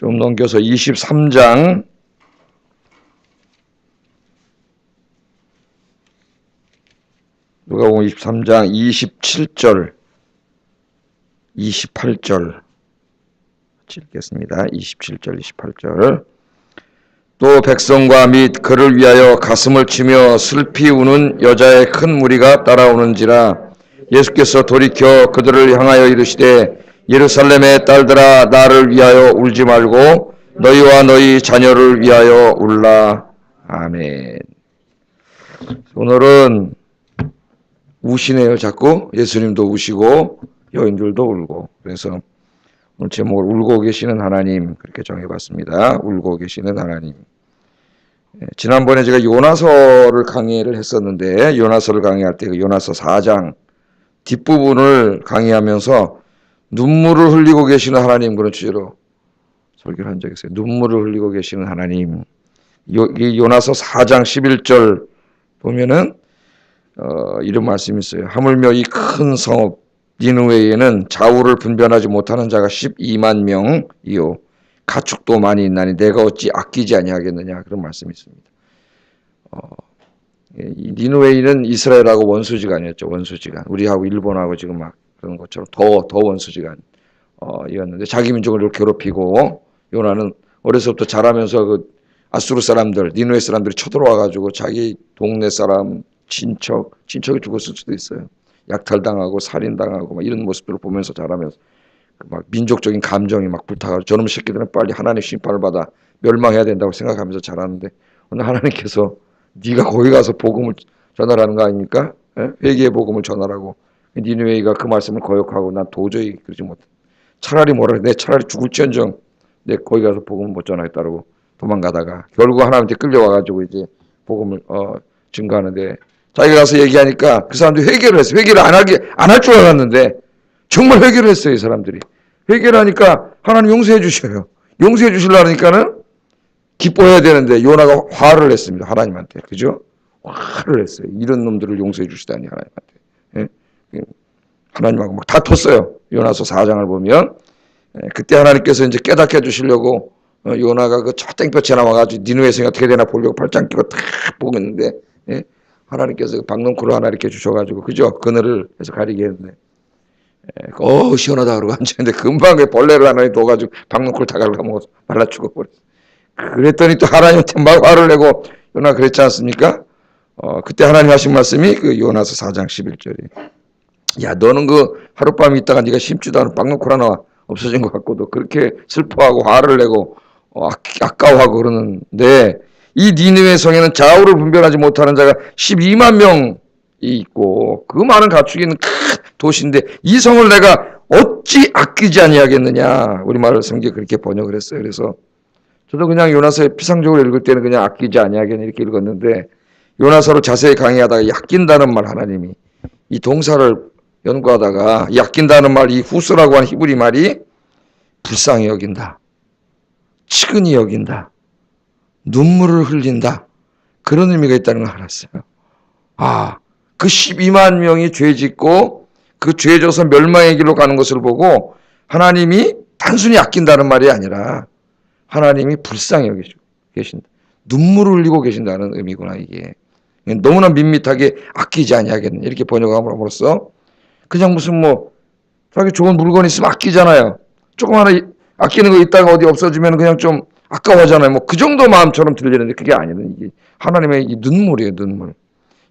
좀 넘겨서 23장 누가복음 23장 27절 28절 읽겠습니다. 27절 28절 또 백성과 및 그를 위하여 가슴을 치며 슬피 우는 여자의 큰 무리가 따라오는지라 예수께서 돌이켜 그들을 향하여 이르시되 예루살렘의 딸들아 나를 위하여 울지 말고 너희와 너희 자녀를 위하여 울라. 아멘. 오늘은 우시네요. 자꾸 예수님도 우시고 여인들도 울고. 그래서 오늘 제목을 울고 계시는 하나님 그렇게 정해봤습니다. 울고 계시는 하나님. 지난번에 제가 요나서를 강의를 했었는데 요나서를 강의할 때 그 요나서 4장 뒷부분을 강의하면서 눈물을 흘리고 계시는 하나님 그런 주제로 설교를 한 적이 있어요. 눈물을 흘리고 계시는 하나님. 요나서 4장 11절 보면은 이런 말씀이 있어요. 하물며 이 큰 성읍 니느웨에는 좌우를 분별하지 못하는 자가 12만 명이요 가축도 많이 있나니 내가 어찌 아끼지 아니하겠느냐 그런 말씀이 있습니다. 니느웨이는 이스라엘하고 원수지간이었죠. 원수지간. 우리하고 일본하고 지금 막 그런 것처럼 더 원수지간 이었는데 자기 민족을 괴롭히고 요나는 어려서부터 자라면서 그 아수르 사람들, 니느웨 사람들이 쳐들어와 가지고 자기 동네 사람 친척이 죽었을 수도 있어요. 약탈당하고 살인당하고 막 이런 모습들을 보면서 자라면서 막 민족적인 감정이 막 불타가지고 저놈 새끼들은 빨리 하나님 심판을 받아 멸망해야 된다고 생각하면서 자라는데 오늘 하나님께서 네가 거기 가서 복음을 전하라는 거 아닙니까? 회개의 복음을 전하라고. 니느웨이가 그 말씀을 거역하고 난 도저히 그러지 못해. 차라리 뭐라 내 차라리 죽을지언정 내 거기 가서 복음을 못 전하겠다고 도망가다가 결국 하나님한테 끌려와가지고 이제 복음을 증거하는데 자기가 가서 얘기하니까 그 사람들이 회개를 했어요. 회개를 안 할 줄 알았는데 정말 회개를 했어요. 이 사람들이. 회개를 하니까 하나님 용서해 주셔요. 용서해 주시려니까는 기뻐해야 되는데 요나가 화를 냈습니다. 하나님한테. 그죠? 화를 했어요. 이런 놈들을 용서해 주시다니 하나님한테. 예? 하나님하고 막 다퉜어요. 요나서 4장을 보면. 그때 하나님께서 이제 깨닫게 해주시려고 요나가 그 저 땡볕에 나와가지고 니느웨 성이 어떻게 되나 보려고 발장 끼고 탁 보고 있는데 하나님께서 박넝쿨을 하나 이렇게 주셔가지고 그죠? 그늘을 해서 가리게 했는데 시원하다 그러고 앉았는데 금방 벌레를 하나 둬가지고 박넝쿨 다 갉아먹어서 말라 죽어버렸어. 그랬더니 또 하나님한테 막 화를 내고 요나 그랬지 않습니까? 그때 하나님 하신 말씀이 그 요나서 4장 11절이 야 너는 그 하룻밤 있다가 네가 심지도 않은 박넝쿨 하나 없어진 것 같고도 그렇게 슬퍼하고 화를 내고 아까워하고 그러는데 이 니느웨 성에는 좌우를 분별하지 못하는 자가 12만 명이 있고 그 많은 가축이 있는 큰 도시인데 이 성을 내가 어찌 아끼지 아니하겠느냐. 우리말을 성경에 그렇게 번역을 했어요. 그래서 저도 그냥 요나서에 피상적으로 읽을 때는 그냥 아끼지 아니하겠냐 이렇게 읽었는데 요나서로 자세히 강의하다가 아낀다는 말 하나님이 이 동사를 연구하다가 이 아낀다는 말 이 후스라고 하는 히브리 말이 불쌍히 여긴다. 치근히 여긴다. 눈물을 흘린다. 그런 의미가 있다는 걸 알았어요. 그 12만 명이 죄 짓고 그 죄 져서 멸망의 길로 가는 것을 보고 하나님이 단순히 아낀다는 말이 아니라 하나님이 불쌍히 여기시고 계신다. 눈물을 흘리고 계신다는 의미구나 이게. 너무나 밋밋하게 아끼지 아니하겠느냐 이렇게 번역함으로써 그냥 무슨 자기 좋은 물건 있으면 아끼잖아요. 조금 하나 아끼는 거 있다가 어디 없어지면 그냥 좀 아까워하잖아요. 그 정도 마음처럼 들리는데 그게 아니거든요. 이게 하나님의 이 눈물이에요, 눈물.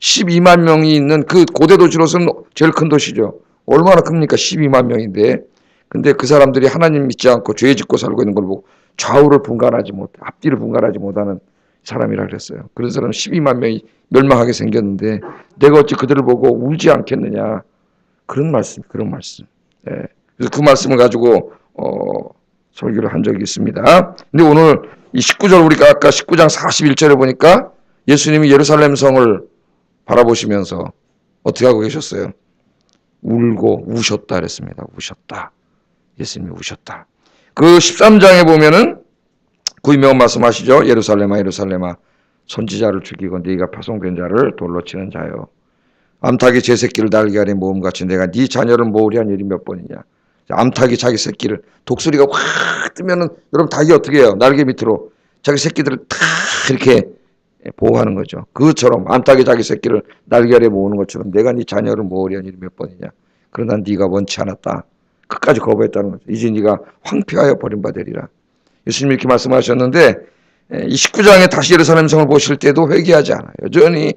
12만 명이 있는 그 고대 도시로서는 제일 큰 도시죠. 얼마나 큽니까? 12만 명인데. 근데 그 사람들이 하나님 믿지 않고 죄 짓고 살고 있는 걸 보고 좌우를 분간하지 못, 앞뒤를 분간하지 못하는 사람이라 그랬어요. 그런 사람은 12만 명이 멸망하게 생겼는데 내가 어찌 그들을 보고 울지 않겠느냐. 그런 말씀. 그래서 그 말씀을 가지고 설교를 한 적이 있습니다. 근데 오늘 이 19절 우리가 아까 19장 41절에 보니까 예수님이 예루살렘 성을 바라보시면서 어떻게 하고 계셨어요? 울고 우셨다 그랬습니다. 우셨다. 예수님이 우셨다. 그 13장에 보면은 그 유명한 말씀하시죠. 예루살렘아 예루살렘아 선지자를 죽이고 네가 파송된 자를 돌로 치는 자여 암탉이 제 새끼를 날게 하니 모험같이 내가 네 자녀를 모으려 한 일이 몇 번이냐. 암탉이 자기 새끼를 독수리가 확 뜨면은 여러분 닭이 어떻게 해요? 날개 밑으로 자기 새끼들을 탁 이렇게 보호하는 거죠. 그것처럼 암탉이 자기 새끼를 날개 아래 모으는 것처럼 내가 네 자녀를 모으려니 몇 번이냐. 그러나 네가 원치 않았다. 끝까지 거부했다는 거죠. 이제 네가 황폐하여 버림받으리라. 예수님이 이렇게 말씀하셨는데 이 19장에 다시 예루살렘 성을 보실 때도 회개하지 않아요. 여전히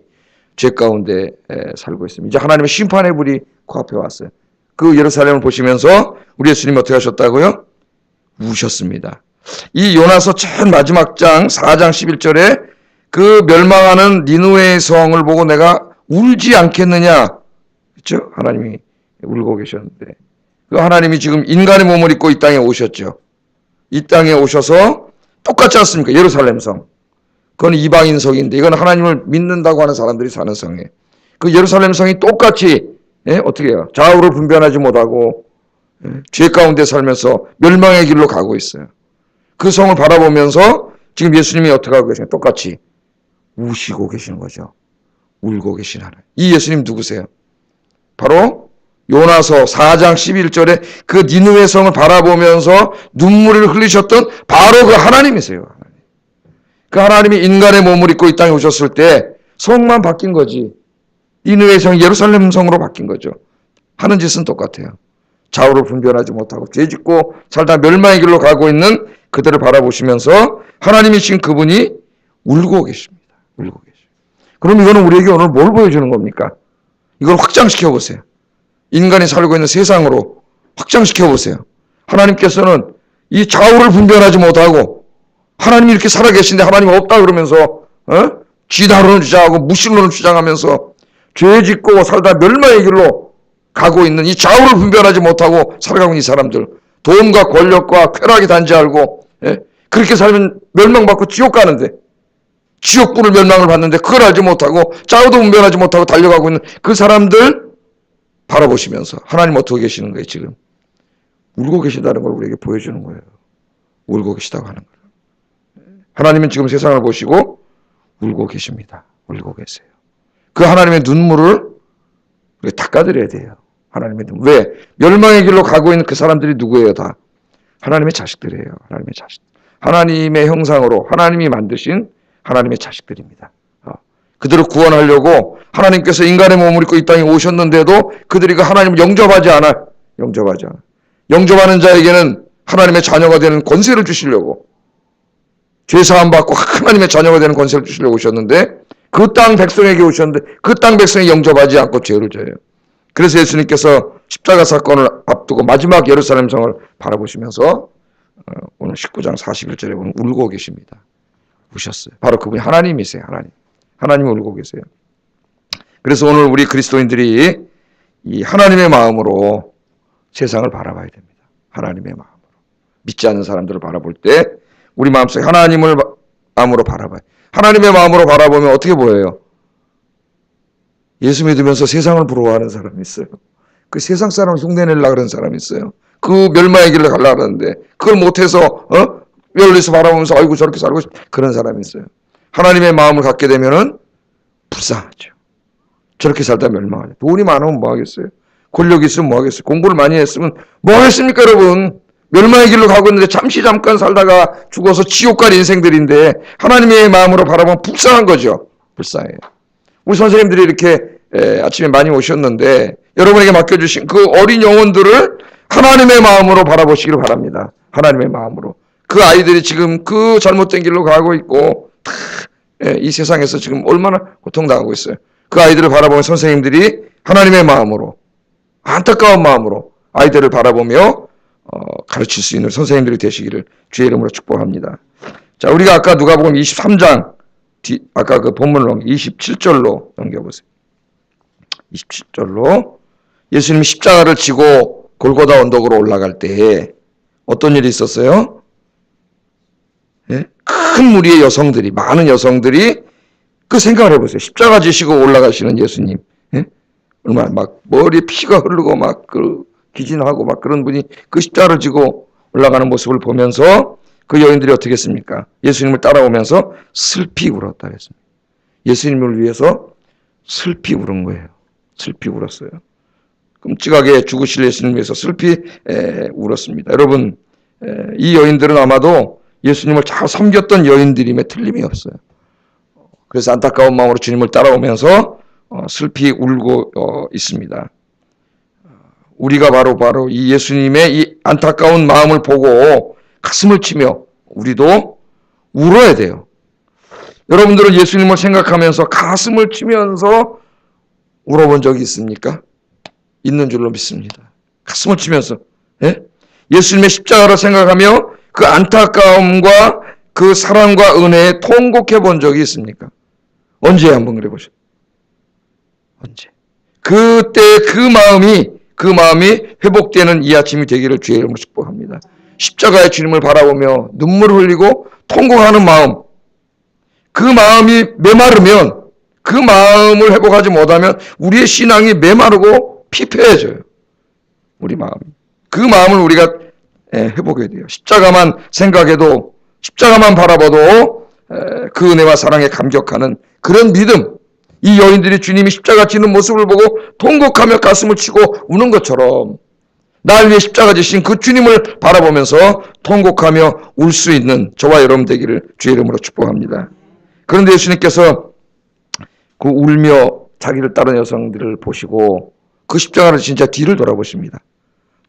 죄 가운데 살고 있습니다. 이제 하나님의 심판의 불이 코앞에 왔어요. 그 예루살렘을 보시면서 우리 예수님이 어떻게 하셨다고요? 우셨습니다. 이 요나서 첫 마지막 장 4장 11절에 그 멸망하는 니느웨의 성을 보고 내가 울지 않겠느냐. 그렇죠? 하나님이 울고 계셨는데 그 하나님이 지금 인간의 몸을 입고 이 땅에 오셨죠. 이 땅에 오셔서 똑같지 않습니까? 예루살렘 성. 그건 이방인 성인데 이건 하나님을 믿는다고 하는 사람들이 사는 성이에요. 그 예루살렘 성이 똑같이 어떻게 해요? 좌우를 분별하지 못하고 죄 가운데 살면서 멸망의 길로 가고 있어요. 그 성을 바라보면서 지금 예수님이 어떻게 하고 계시냐? 똑같이 우시고 계시는 거죠. 울고 계신 하나님. 이 예수님 누구세요? 바로 요나서 4장 11절에 그 니느웨 성을 바라보면서 눈물을 흘리셨던 바로 그 하나님이세요. 그 하나님이 인간의 몸을 입고 이 땅에 오셨을 때 성만 바뀐 거지. 니느웨 성이 예루살렘 성으로 바뀐 거죠. 하는 짓은 똑같아요. 좌우를 분별하지 못하고 죄짓고 살다 멸망의 길로 가고 있는 그들을 바라보시면서 하나님이신 그분이 울고 계십니다. 울고 계십니다. 그럼 이거는 우리에게 오늘 뭘 보여주는 겁니까? 이걸 확장시켜 보세요. 인간이 살고 있는 세상으로 확장시켜 보세요. 하나님께서는 이 좌우를 분별하지 못하고 하나님이 이렇게 살아계신데 하나님 없다 그러면서 쥐다론을 주장하고 무신론을 주장하면서 죄짓고 살다 멸망의 길로 가고 있는 이 좌우를 분별하지 못하고 살아가고 있는 이 사람들, 돈과 권력과 쾌락이 단지 알고 그렇게 살면 멸망받고 지옥 가는데 지옥불을 멸망을 받는데 그걸 알지 못하고 좌우도 분별하지 못하고 달려가고 있는 그 사람들 바라보시면서 하나님 어떻게 계시는 거예요? 지금 울고 계시다는 걸 우리에게 보여주는 거예요. 울고 계시다고 하는 거예요. 하나님은 지금 세상을 보시고 울고 계십니다. 울고 계세요. 그 하나님의 눈물을 우리가 닦아드려야 돼요. 하나님의 눈물. 왜? 멸망의 길로 가고 있는 그 사람들이 누구예요? 다 하나님의 자식들이에요. 하나님의 자식. 하나님의 형상으로 하나님이 만드신 하나님의 자식들입니다. 그들을 구원하려고 하나님께서 인간의 몸을 입고 이 땅에 오셨는데도 그들이 그 하나님을 영접하지 않아요. 영접하지 않아요. 영접하는 자에게는 하나님의 자녀가 되는 권세를 주시려고 죄사함 받고 하나님의 자녀가 되는 권세를 주시려고 오셨는데 그 땅 백성에게 오셨는데 그 땅 백성이 영접하지 않고 죄를 져요. 그래서 예수님께서 십자가 사건을 앞두고 마지막 예루살렘 성을 바라보시면서 오늘 19장 41절에 보면 울고 계십니다. 우셨어요. 바로 그분이 하나님이세요. 하나님이 울고 계세요. 그래서 오늘 우리 그리스도인들이 이 하나님의 마음으로 세상을 바라봐야 됩니다. 하나님의 마음으로. 믿지 않는 사람들을 바라볼 때 우리 마음속에 하나님을 마음으로 바라봐요. 하나님의 마음으로 바라보면 어떻게 보여요? 예수 믿으면서 세상을 부러워하는 사람이 있어요. 그 세상 사람을 흉내내려고 그러는 사람이 있어요. 그 멸망의 길을 가려고 하는데 그걸 못해서 멀리서 바라보면서 아이고 저렇게 살고 싶다 그런 사람이 있어요. 하나님의 마음을 갖게 되면은 불쌍하죠. 저렇게 살다 멸망하죠. 돈이 많으면 뭐 하겠어요? 권력이 있으면 뭐 하겠어요? 공부를 많이 했으면 뭐 하겠습니까 여러분? 멸망의 길로 가고 있는데 잠깐 살다가 죽어서 지옥 갈 인생들인데 하나님의 마음으로 바라보면 불쌍한 거죠. 불쌍해요. 우리 선생님들이 이렇게 아침에 많이 오셨는데 여러분에게 맡겨주신 그 어린 영혼들을 하나님의 마음으로 바라보시기를 바랍니다. 하나님의 마음으로. 그 아이들이 지금 그 잘못된 길로 가고 있고 이 세상에서 지금 얼마나 고통당하고 있어요. 그 아이들을 바라보면 선생님들이 하나님의 마음으로 안타까운 마음으로 아이들을 바라보며 가르칠 수 있는 선생님들이 되시기를 주의 이름으로 축복합니다. 자, 우리가 아까 누가복음 23장 아까 그 본문을 27절로 넘겨보세요. 27절로 예수님이 십자가를 지고 골고다 언덕으로 올라갈 때에 어떤 일이 있었어요? 예? 큰 무리의 여성들이 많은 여성들이 그 생각을 해보세요. 십자가 지시고 올라가시는 예수님, 예? 얼마나 막 머리에 피가 흐르고 막 기진하고 막 그런 분이 그 십자가를 지고 올라가는 모습을 보면서 그 여인들이 어떻게 했습니까? 예수님을 따라오면서 슬피 울었다 했습니다. 예수님을 위해서 슬피 울은 거예요. 슬피 울었어요. 끔찍하게 죽으실 예수님을 위해서 슬피 울었습니다. 여러분, 이 여인들은 아마도 예수님을 잘 섬겼던 여인들임에 틀림이 없어요. 그래서 안타까운 마음으로 주님을 따라오면서 슬피 울고 있습니다. 우리가 바로 이 예수님의 이 안타까운 마음을 보고 가슴을 치며 우리도 울어야 돼요. 여러분들은 예수님을 생각하면서 가슴을 치면서 울어본 적이 있습니까? 있는 줄로 믿습니다. 가슴을 치면서. 예? 예수님의 십자가를 생각하며 그 안타까움과 그 사랑과 은혜에 통곡해 본 적이 있습니까? 언제 한번 그래 보세요. 언제? 그때 그 마음이 회복되는 이 아침이 되기를 주의 이름으로 축복합니다. 십자가의 주님을 바라보며 눈물을 흘리고 통곡하는 마음, 그 마음이 메마르면, 그 마음을 회복하지 못하면 우리의 신앙이 메마르고 피폐해져요. 우리 마음이. 그 마음을 우리가 회복해야 돼요. 십자가만 생각해도, 십자가만 바라봐도 그 은혜와 사랑에 감격하는 그런 믿음. 이 여인들이 주님이 십자가 지는 모습을 보고 통곡하며 가슴을 치고 우는 것처럼 날 위해 십자가 지신 그 주님을 바라보면서 통곡하며 울 수 있는 저와 여러분 되기를 주의 이름으로 축복합니다. 그런데 예수님께서 그 울며 자기를 따른 여성들을 보시고 그 십자가를 진짜 뒤를 돌아보십니다.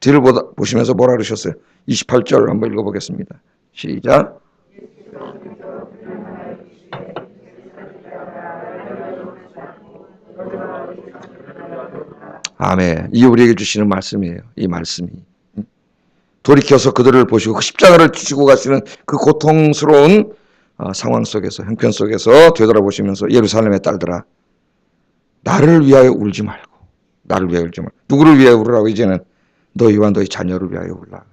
뒤를 보시면서 뭐라 그러셨어요? 28절 한번 읽어보겠습니다. 시작. 아멘. 이 우리에게 주시는 말씀이에요. 이 말씀이. 돌이켜서 그들을 보시고 그 십자가를 지고 가시는 그 고통스러운 상황 속에서, 형편 속에서 되돌아보시면서 예루살렘의 딸들아, 나를 위하여 울지 말고, 나를 위하여 울지 말고. 누구를 위하여 울으라고? 이제는 너희와 너희 자녀를 위하여 울라.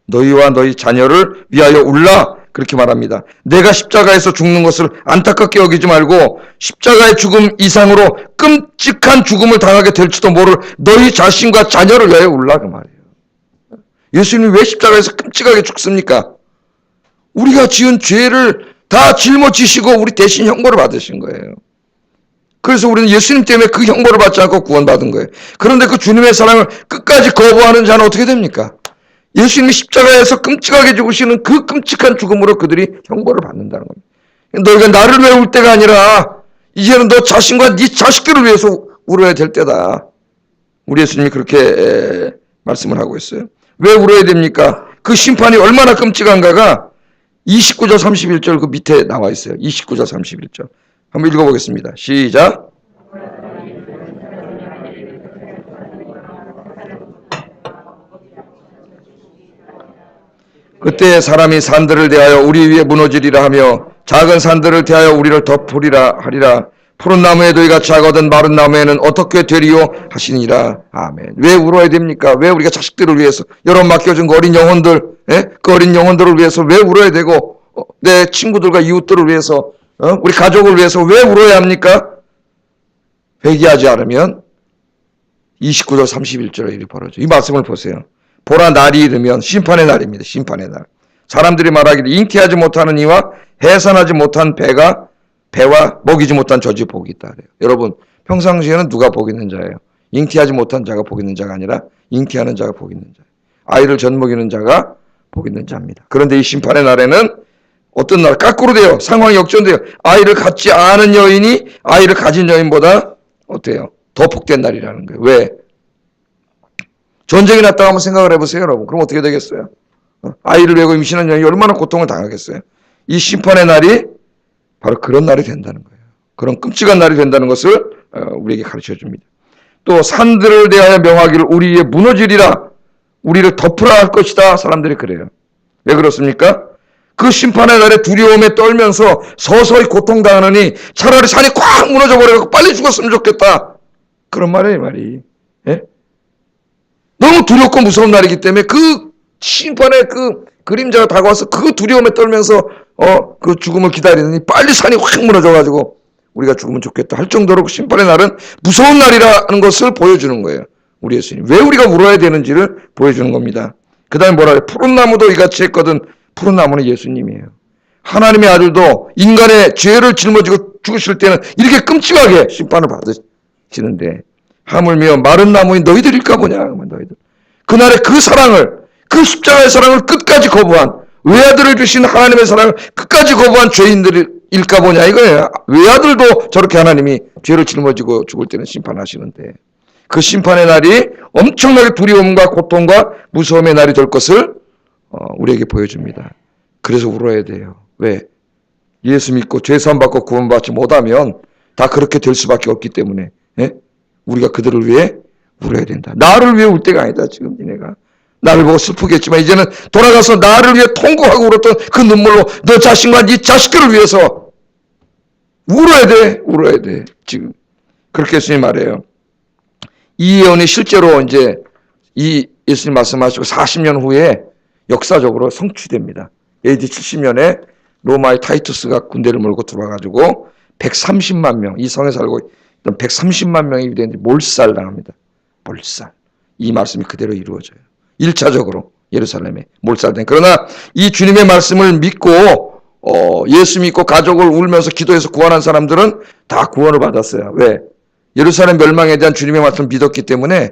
너희와 너희 자녀를 위하여 울라. 그렇게 말합니다. 내가 십자가에서 죽는 것을 안타깝게 여기지 말고 십자가의 죽음 이상으로 끔찍한 죽음을 당하게 될지도 모를 너희 자신과 자녀를 위하여 울라 그 말이에요. 예수님이 왜 십자가에서 끔찍하게 죽습니까? 우리가 지은 죄를 다 짊어지시고 우리 대신 형벌을 받으신 거예요. 그래서 우리는 예수님 때문에 그 형벌을 받지 않고 구원받은 거예요. 그런데 그 주님의 사랑을 끝까지 거부하는 자는 어떻게 됩니까? 예수님이 십자가에서 끔찍하게 죽으시는 그 끔찍한 죽음으로 그들이 형벌을 받는다는 겁니다. 너희가 나를 위해 울 때가 아니라 이제는 너 자신과 네 자식들을 위해서 울어야 될 때다. 우리 예수님이 그렇게 말씀을 하고 있어요. 왜 울어야 됩니까? 그 심판이 얼마나 끔찍한가가 29절 31절 그 밑에 나와 있어요. 29절 31절 한번 읽어보겠습니다. 시작. 그때 사람이 산들을 대하여 우리 위에 무너지리라 하며 작은 산들을 대하여 우리를 덮으리라 하리라. 푸른 나무에 너희같이 하거든 마른 나무에는 어떻게 되리요 하시니라. 아멘. 왜 울어야 됩니까? 왜 우리가 자식들을 위해서, 여러분 맡겨준 그 어린 영혼들, 그 어린 영혼들을 위해서 왜 울어야 되고, 내 친구들과 이웃들을 위해서, 우리 가족을 위해서 왜 울어야 합니까? 회개하지 않으면 29절 31절에 일이 벌어져. 이 말씀을 보세요. 보라 날이 이르면 심판의 날입니다. 심판의 날. 사람들이 말하기를 잉태하지 못하는 이와 해산하지 못한 배와 먹이지 못한 젖이 복이 있다 그래요. 여러분 평상시에는 누가 복 있는 자예요? 잉태하지 못한 자가 복 있는 자가 아니라 잉태하는 자가 복 있는 자예요. 아이를 젖먹이는 자가 복 있는 자입니다. 그런데 이 심판의 날에는 어떤 날 거꾸로 돼요. 상황이 역전돼요. 아이를 갖지 않은 여인이 아이를 가진 여인보다 어때요? 더 복된 날이라는 거예요. 왜? 전쟁이 났다고 한번 생각을 해보세요, 여러분. 그럼 어떻게 되겠어요? 아이를 외고 임신한 여인이 얼마나 고통을 당하겠어요? 이 심판의 날이 바로 그런 날이 된다는 거예요. 그런 끔찍한 날이 된다는 것을 우리에게 가르쳐 줍니다. 또 산들을 대하여 명하기를 우리 위에 무너지리라. 우리를 덮으라 할 것이다. 사람들이 그래요. 왜 그렇습니까? 그 심판의 날에 두려움에 떨면서 서서히 고통당하느니 차라리 산이 꽉 무너져 버려서 빨리 죽었으면 좋겠다. 그런 말이에요, 이 말이. 예? 너무 두렵고 무서운 날이기 때문에 그 심판의 그 그림자가 다가와서 그 두려움에 떨면서 그 죽음을 기다리느니 빨리 산이 확 무너져가지고 우리가 죽으면 좋겠다 할 정도로 그 심판의 날은 무서운 날이라는 것을 보여주는 거예요. 우리 예수님. 왜 우리가 울어야 되는지를 보여주는 겁니다. 그 다음에 뭐라 그래요? 푸른 나무도 이같이 했거든. 푸른 나무는 예수님이에요. 하나님의 아들도 인간의 죄를 짊어지고 죽으실 때는 이렇게 끔찍하게 심판을 받으시는데 하물며 마른 나무인 너희들일까 보냐. 너희들. 그날의 그 사랑을, 그 십자가의 사랑을 끝까지 거부한, 외아들을 주신 하나님의 사랑을 끝까지 거부한 죄인들일까 보냐 이거예요. 외아들도 저렇게 하나님이 죄를 짊어지고 죽을 때는 심판하시는데, 그 심판의 날이 엄청나게 두려움과 고통과 무서움의 날이 될 것을 우리에게 보여줍니다. 그래서 울어야 돼요. 왜? 예수 믿고 죄사함 받고 구원받지 못하면 다 그렇게 될 수밖에 없기 때문에, 예? 우리가 그들을 위해 울어야 된다. 나를 위해 울 때가 아니다. 지금 니네가 나를 보고 슬프겠지만 이제는 돌아가서 나를 위해 통곡하고 울었던 그 눈물로 너 자신과 네 자식들을 위해서 울어야 돼. 울어야 돼. 지금 그렇게 예수님 말해요. 이 예언이 실제로 이제 이 예수님 말씀하시고 40년 후에 역사적으로 성취됩니다. AD 70년에 로마의 타이투스가 군대를 몰고 들어와가지고 130만 명, 이 성에 살고 있던 130만 명이 유대인들이 몰살당합니다. 몰살. 이 말씀이 그대로 이루어져요. 1차적으로 예루살렘에 몰살된. 그러나 이 주님의 말씀을 믿고 예수 믿고 가족을 울면서 기도해서 구원한 사람들은 다 구원을 받았어요. 왜? 예루살렘 멸망에 대한 주님의 말씀을 믿었기 때문에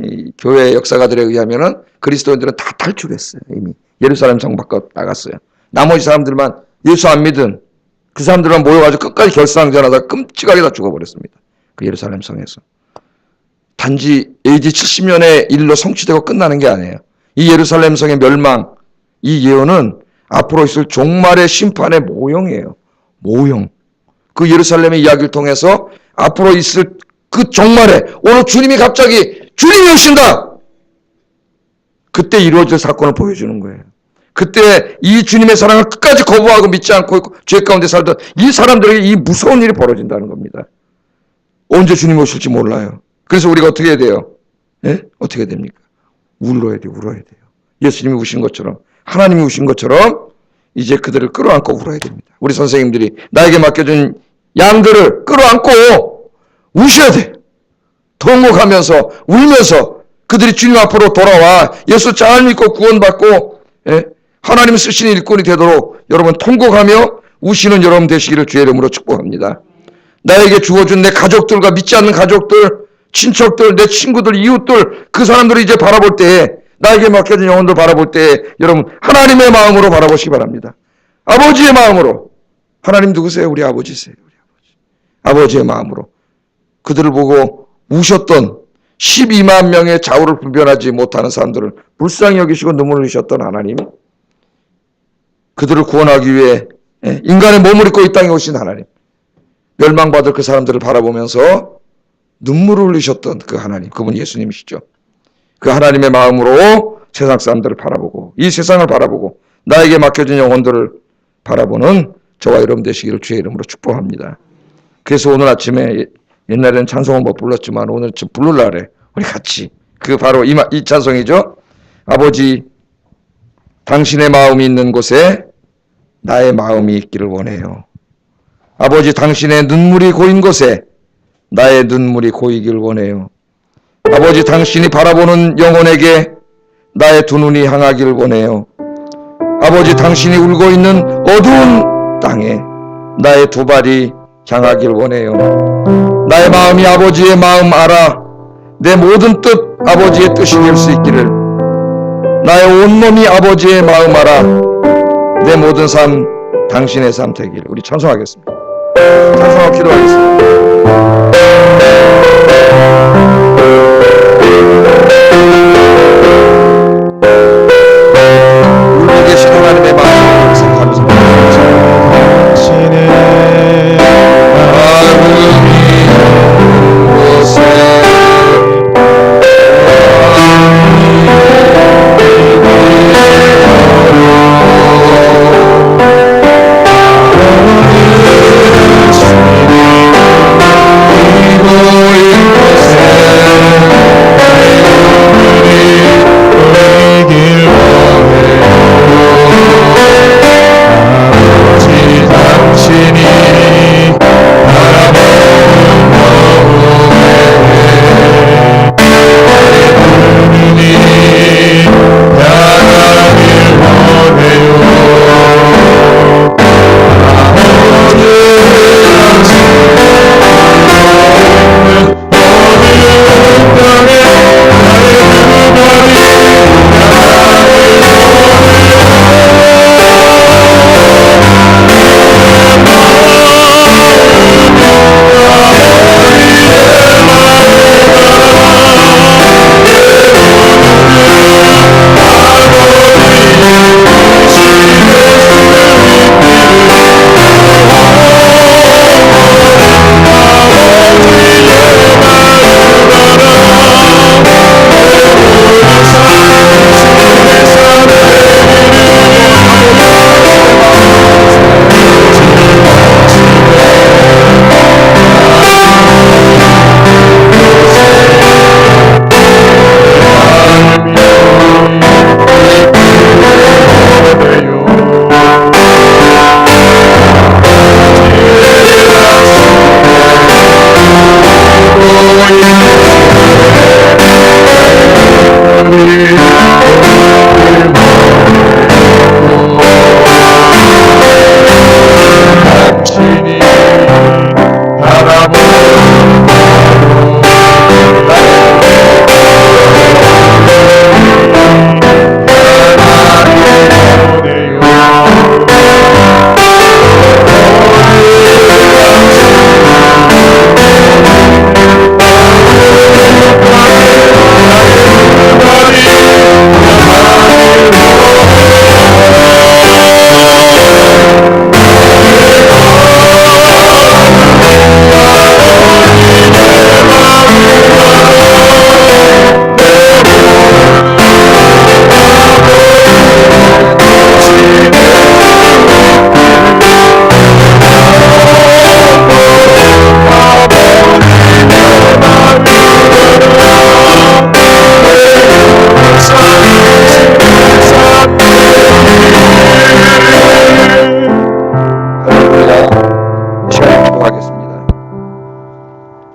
이 교회 역사가들에 의하면은 그리스도인들은 다 탈출했어요. 이미 예루살렘 성 밖으로 나갔어요. 나머지 사람들만 예수 안 믿은 그 사람들만 모여가지고 끝까지 결사항전하다가 끔찍하게 다 죽어버렸습니다. 그 예루살렘 성에서. 단지 AD 70년의 일로 성취되고 끝나는 게 아니에요. 이 예루살렘 성의 멸망, 이 예언은 앞으로 있을 종말의 심판의 모형이에요. 모형. 그 예루살렘의 이야기를 통해서 앞으로 있을 그 종말에 오늘 주님이 갑자기 주님이 오신다. 그때 이루어질 사건을 보여주는 거예요. 그때 이 주님의 사랑을 끝까지 거부하고 믿지 않고 죄 가운데 살던 이 사람들에게 이 무서운 일이 벌어진다는 겁니다. 언제 주님이 오실지 몰라요. 그래서 우리가 어떻게 해야 돼요? 예? 어떻게 해야 됩니까? 울어야 돼요. 울어야 돼요. 예수님이 우신 것처럼, 하나님이 우신 것처럼 이제 그들을 끌어안고 울어야 됩니다. 우리 선생님들이 나에게 맡겨준 양들을 끌어안고 우셔야 돼. 통곡하면서 울면서 그들이 주님 앞으로 돌아와 예수 잘 믿고 구원받고, 예? 하나님 쓰시는 일꾼이 되도록 여러분 통곡하며 우시는 여러분 되시기를 주의 이름으로 축복합니다. 나에게 주어준 내 가족들과 믿지 않는 가족들, 친척들, 내 친구들, 이웃들, 그 사람들을 이제 바라볼 때에, 나에게 맡겨진 영혼들 바라볼 때에 여러분 하나님의 마음으로 바라보시기 바랍니다. 아버지의 마음으로. 하나님 누구세요? 우리 아버지세요. 우리 아버지. 아버지의 마음으로. 그들을 보고 우셨던 12만 명의 좌우를 분별하지 못하는 사람들을 불쌍히 여기시고 눈물을 흘리셨던 하나님, 그들을 구원하기 위해 인간의 몸을 입고 이 땅에 오신 하나님, 멸망받을 그 사람들을 바라보면서 눈물을 흘리셨던 그 하나님, 그분 예수님이시죠. 그 하나님의 마음으로 세상 사람들을 바라보고 이 세상을 바라보고 나에게 맡겨진 영혼들을 바라보는 저와 여러분 되시기를 주의 이름으로 축복합니다. 그래서 오늘 아침에 옛날에는 찬송을 못 불렀지만 오늘 좀 부르려래. 우리 같이. 그 바로 이 찬송이죠. 아버지, 당신의 마음이 있는 곳에 나의 마음이 있기를 원해요. 아버지, 당신의 눈물이 고인 곳에 나의 눈물이 고이길 원해요. 아버지, 당신이 바라보는 영혼에게 나의 두 눈이 향하길 원해요. 아버지, 당신이 울고 있는 어두운 땅에 나의 두 발이 향하길 원해요. 나의 마음이 아버지의 마음 알아 내 모든 뜻 아버지의 뜻이 될 수 있기를, 나의 온몸이 아버지의 마음 알아 내 모든 삶 당신의 삶 되기를. 우리 찬송하겠습니다. 찬송하고 기도하겠습니다. 울고 계신 하나님의 마음을 생각하면서 당신의 마음이 곳에 당신이 바라보는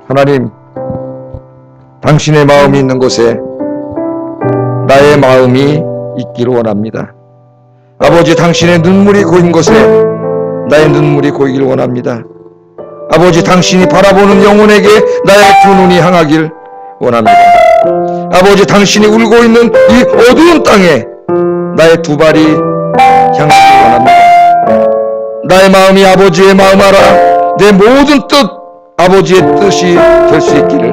하나님, 당신의 마음이 있는 곳에 나의 마음이 있기를 원합니다. 아버지, 당신의 눈물이 고인 곳에 나의 눈물이 고이길 원합니다. 아버지, 당신이 바라보는 영혼에게 나의 두 눈이 향하길 원합니다. 아버지, 당신이 울고 있는 이 어두운 땅에 나의 두 발이 향하길 원합니다. 나의 마음이 아버지의 마음 알아 내 모든 뜻 아버지의 뜻이 될 수 있기를,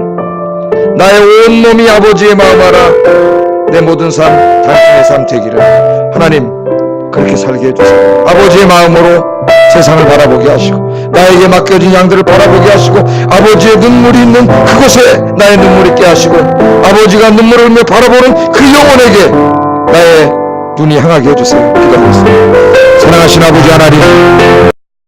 나의 온몸이 아버지의 마음 알아 내 모든 삶 당신의 삶 되기를 하나님 그렇게 살게 해주세요. 아버지의 마음으로 세상을 바라보게 하시고 나에게 맡겨진 양들을 바라보게 하시고 아버지의 눈물이 있는 그곳에 나의 눈물이 있게 하시고 아버지가 눈물을 흘며 바라보는 그 영혼에게 나의 눈이 향하게 해주세요. 기도하겠습니다. 사랑하신 아버지 하나님,